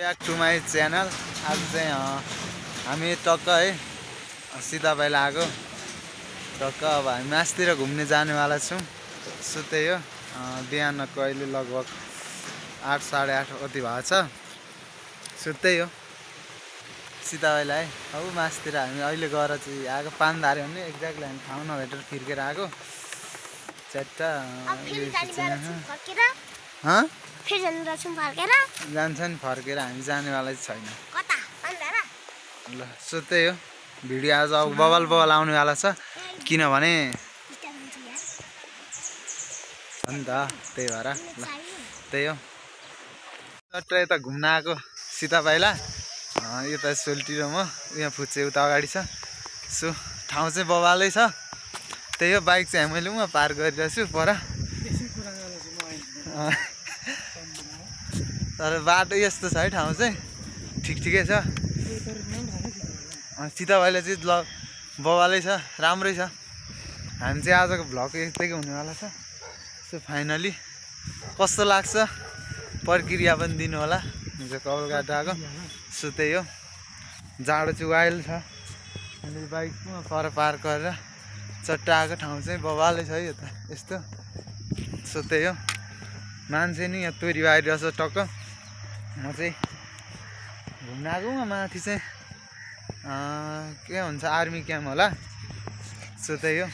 Back to my channel. आज चाहिँ हामी टक्क है सीताबाइला आएको टक्क। अब हामी मासतिर घुम्ने जानेवाला छौँ। सो त्यही हो, बिहानको अहिले लगभग 8 साढे 8 कति भएको छ। सो त्यही हो सीताबाइला है। अब मासतिर हामी अहिले गएर चाहिँ आएको पानधारे भन्ने एक्ज्याक्टली हामी ठाउँ नभेटेर फिर्केर आएको च्याट्टा। जान्छ नि फर्केर, हामी जानेवाला चाहिँ छैन ल। सो त्यही हो भिडियो आज अब बबल आउनेवाला छ, किनभने नि त त्यही भएर ल। त्यही हो चट्ट यता घुम्न आएको सीताबाइला। यता सोल्टी र म, यहाँ फुच्चे उता अगाडि छ। सो ठाउँ चाहिँ बबालै छ। त्यही हो, बाइक चाहिँ मैले उहाँ पार्क गरिरहेको छु पर। तर बाटो यस्तो छ है, ठाउँ चाहिँ ठिकै छ। सीताबाइला चाहिँ ल बबालै छ, राम्रै छ। हामी चाहिँ आजको भ्लग यस्तैको हुनेवाला छ। सो फाइनली कस्तो लाग्छ प्रक्रिया पनि दिनु होला। हिजो कलकत्ता आएको। सो त्यही हो, जाडो चाहिँ वाइल्ड छ। अनि बाइक पर पार्क गरेर चट्ट आएको ठाउँ चाहिँ बबालै छ है यता यस्तो। सो त्यही हो, मान्छे नि यहाँ तोरी बाहिर छ टक्क। म चाहिँ घुम्न आएको माथि चाहिँ के भन्छ आर्मी क्याम्प होला। सो त्यही हो,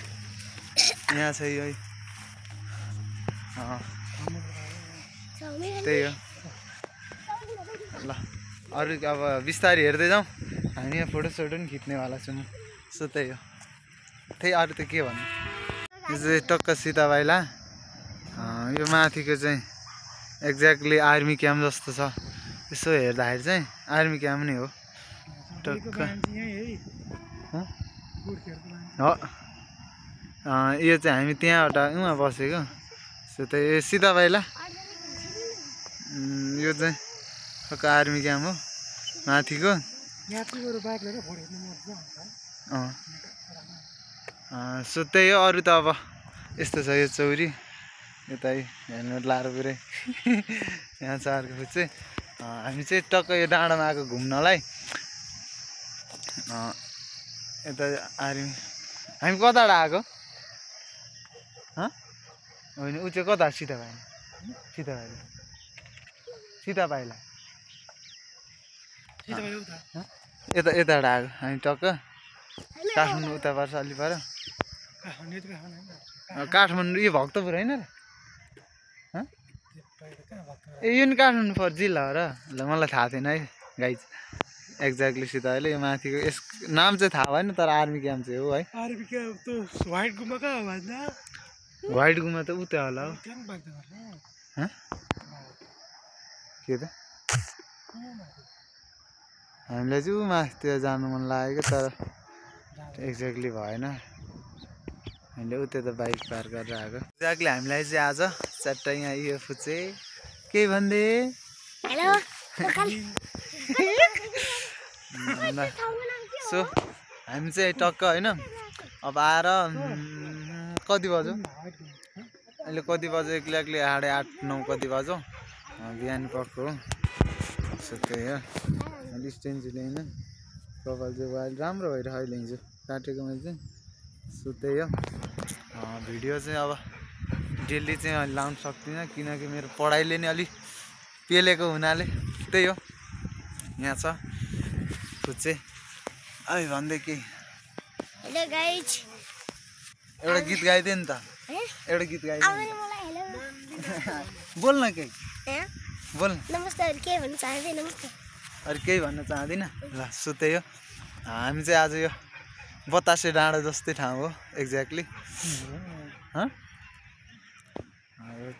यहाँ छ यही त्यही हो ल। अरू अब बिस्तारै हेर्दै जाउँ, हामी यहाँ फोटोसोटो पनि खिच्नेवाला छौँ। सो त्यही हो, त्यही अरू त के भन्नु। यो चाहिँ टक्क सीताबाइला। यो माथिको चाहिँ एक्ज्याक्टली आर्मी क्याम्प जस्तो छ। यसो हेर्दाखेरि चाहिँ आर्मी क्याम्प नै हो टक्क। हो यो चाहिँ हामी त्यहाँबाट उहाँ बसेको। सो त्यही सीताबाइला। यो चाहिँ टक्क आर्मी क्याम्प हो माथिको। सो त्यही हो, अरू त अब यस्तो छ। यो चौरी यतै हेलमेट लाएर पुरै यहाँ छ अर्को फुच्चे। हामी चाहिँ टक्क यो डाँडामा आएको घुम्नलाई। यता आर्मी, हामी कताबाट आएको होइन ऊ चाहिँ कता सीताबाइला सीताबाइला सीताबाइला यता यताबाट आएको हामी टक्क। काठमाडौँ उता पर्छ अलि पर। काठमाडौँ यो भक्तपुर होइन र? ए यो नि काठमाडौँ पर जिल्ला हो र? ल मलाई थाहा थिएन है गाइज एक्ज्याक्टली सीताबाइला। यो माथिको यस नाम चाहिँ थाहा भएन, तर आर्मी क्याम्प चाहिँ हो है। आर्मी क्याम्प त व्हाइट गुम्बा कहाँ भन्दा? व्हाइट गुम्बा त उता होला हौ। के त हामीलाई चाहिँ ऊ माथितिर जानु मन लागेको, तर एक्ज्याक्टली भएन। हामीले उता त बाइक पार्क गरेर आएको। एक्ज्याक्टली हामीलाई चाहिँ आज चट्ट यहाँ यो फुच्चे केही भन्दै हेलो। सो हामी चाहिँ टक्क होइन अब आएर कति बज्यो अहिले, कति बज्यो एक्ज्याक्टली 8:30 9 कति बज्यो बिहान पक्को हो। सो त्यही हो, अहिले स्टेन्ज ल्याइन कपाल चाहिँ वाइल्ड राम्रो भएर अहिले हिजो काटेको मैले चाहिँ। सो त्यही हो, भिडियो चाहिँ अब डेली चाहिँ अहिले लाउन सक्दिनँ, किनकि मेरो पढाइले नि अलिक पेलेको हुनाले। त्यही हो, यहाँ छ फुच्चे है भन्दै केही। हेलो गाइज, एउटा गीत गाइदियो नि त, एउटा गीत गाइदियो बोल न केही बोल। नमस्ते, अरू केही भन्न चाहँदैन, अरू केही भन्न चाहँदिनँ ल। सो त्यही हो, हामी चाहिँ आज यो बतासे डाँडा जस्तै ठाउँ हो एक्ज्याक्टली।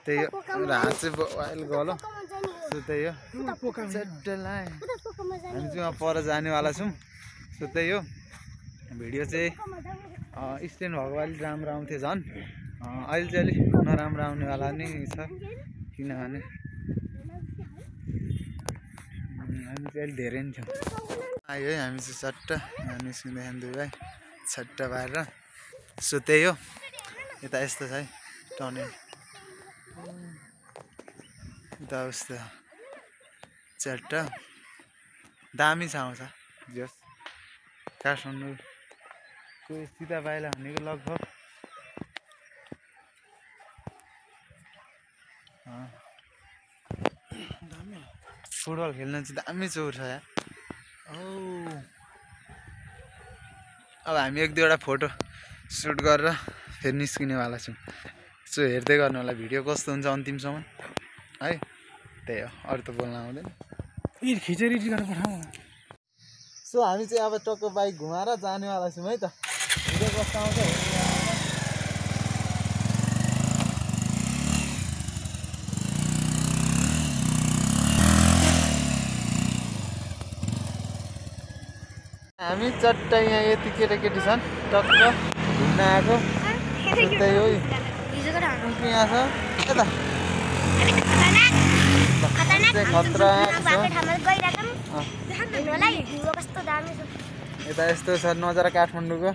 त्यही हो, हात चाहिँ वाइल गलो। सो त्यही हो, चट्टलाई हामी चाहिँ वहाँ पर जानेवाला छौँ। सो त्यही हो, भिडियो चाहिँ स्ट्यान्ड भएको अलिक राम्रो आउँथ्यो झन्, अहिले चाहिँ अलिक नराम्रो आउनेवाला नै छ, किनभने हामी चाहिँ अलिक धेरै नै थियौँ। आयो है हामी चाहिँ चट्ट यहाँ निस्किँदै दुई भाइ छट्ट बाहिर। सो त्यही हो, यता यस्तो छ है टनेल, यता उस्तो चट्ट दामी छ आउँछ जस काठमाडौँको सिधा पाइला भनेको लगभग फुटबल खेल्न चाहिँ दामी चोर छ यार। अब हामी एक दुईवटा फोटो सुट गरेर फेरि निस्किनेवाला छौँ। सो हेर्दै गर्नु होला भिडियो कस्तो हुन्छ अन्तिमसम्म है। त्यही हो, अरू त बोल्न आउँदैन। सो हामी चाहिँ अब टक्क बाइक घुमाएर जानेवाला छौँ है त। भिडियो कस्तो आउँछ हामी चट्ट यहाँ यति केटाकेटी छन् टक्क घुम्न आएको। त्यही हो यहाँ छ यता खतरा यता यस्तो छ नजारा काठमाडौँको।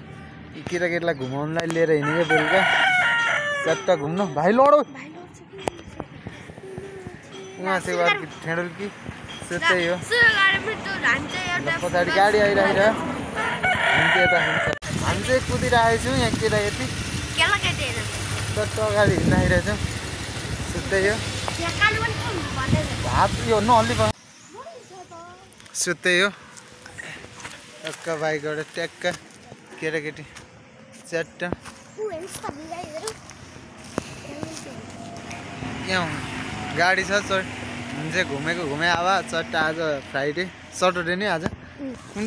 केटाकेटीलाई घुमाउनुलाई लिएर हिँडेको बेलुका चट्ट घुम्नु भाइ लडो उहाँ चाहिँ ठेडुल कि त्यही हो। पछाडि गाडी आइरहेको छ हामी चाहिँ कुदिरहेको छौँ यहाँ केटाकेटी चट्ट अगाडि हिँड्न आइरहेछौँ। त्यही हो हात यो नहल्ली भयो। त्यही हो टक्क बाइकबाट ट्याक्क केटाकेटी च्याट्ट यहाँ गाडी छ चट हामी चाहिँ घुमेको घुमे अब चट्ट आज फ्राइडे सटरडे नै आज कुन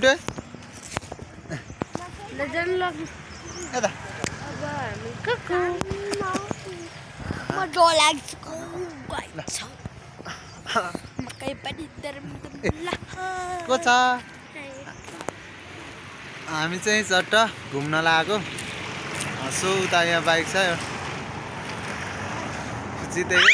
यता को छ हामी चाहिँ चट्ट घुम्न लागेको। सो उता यहाँ बाइक छ जितेको